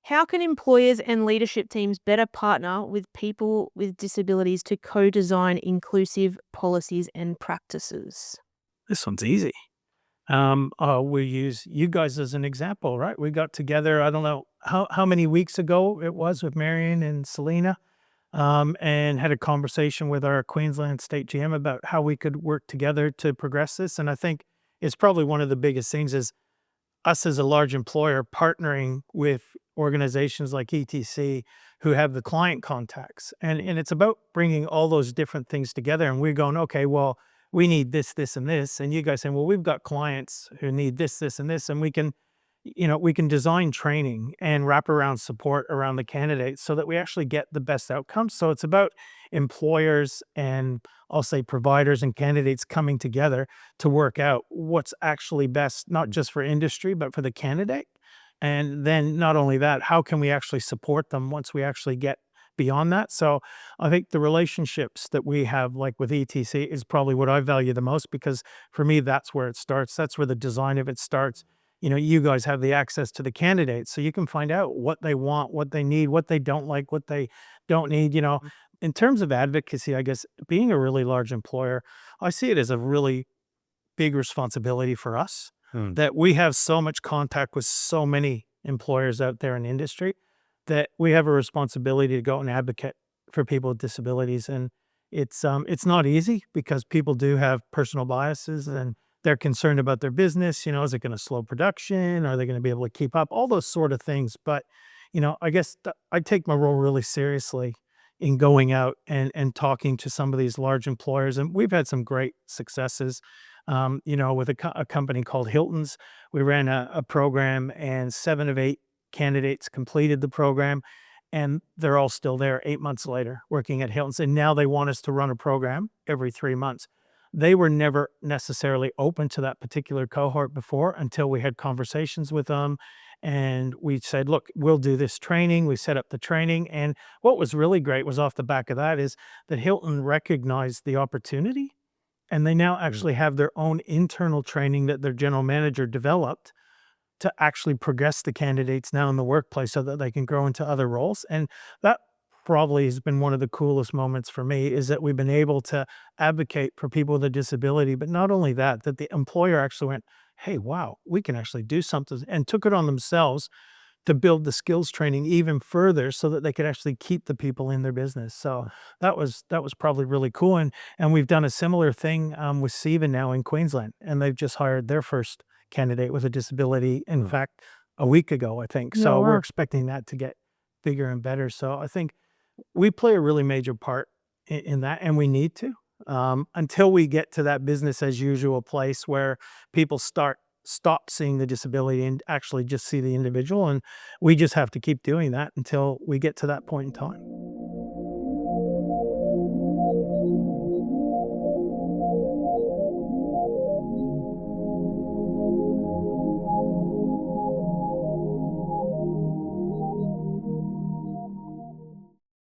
How can employers and leadership teams better partner with people with disabilities to co-design inclusive policies and practices? This one's easy. We use you guys as an example, right? We got together, I don't know how many weeks ago it was with Marion and Selena, and had a conversation with our Queensland State GM about how we could work together to progress this. And I think it's probably one of the biggest things is us as a large employer partnering with organizations like ETC who have the client contacts. And it's about bringing all those different things together. And we're going, okay, well, we need this, this, and this. And you guys saying, well, we've got clients who need this, this, and this. And we can design training and wraparound support around the candidates so that we actually get the best outcomes. So it's about employers and I'll say providers and candidates coming together to work out what's actually best, not just for industry, but for the candidate. And then not only that, how can we actually support them once we actually get beyond that? So I think the relationships that we have, like with ETC, is probably what I value the most because for me, that's where it starts. That's where the design of it starts. You guys have the access to the candidates, so you can find out what they want, what they need, what they don't like, what they don't need. In terms of advocacy, I guess being a really large employer, I see it as a really big responsibility for us Hmm. that we have so much contact with so many employers out there in industry that we have a responsibility to go and advocate for people with disabilities. And it's not easy because people do have personal biases and they're concerned about their business. Is it going to slow production? Are they going to be able to keep up? All those sort of things. But, I guess I take my role really seriously in going out and talking to some of these large employers. And we've had some great successes. With a company called Hilton's, we ran a program and 7 of 8 candidates completed the program and they're all still there 8 months later working at Hilton's. And now they want us to run a program every 3 months. They were never necessarily open to that particular cohort before until we had conversations with them. And we said, look, we'll do this training. We set up the training. And what was really great was off the back of that is that Hilton recognized the opportunity and they now Mm. actually have their own internal training that their general manager developed to actually progress the candidates now in the workplace so that they can grow into other roles. And that probably has been one of the coolest moments for me is that we've been able to advocate for people with a disability. But not only that, that the employer actually went, hey, wow, we can actually do something and took it on themselves to build the skills training even further so that they could actually keep the people in their business. So that was probably really cool. And we've done a similar thing with Siva now in Queensland, and they've just hired their first candidate with a disability. In Hmm. fact, a week ago, I think. No, So we're wow. expecting that to get bigger and better. So I think we play a really major part in that, and we need to until we get to that business as usual place where people stop seeing the disability and actually just see the individual. And we just have to keep doing that until we get to that point in time.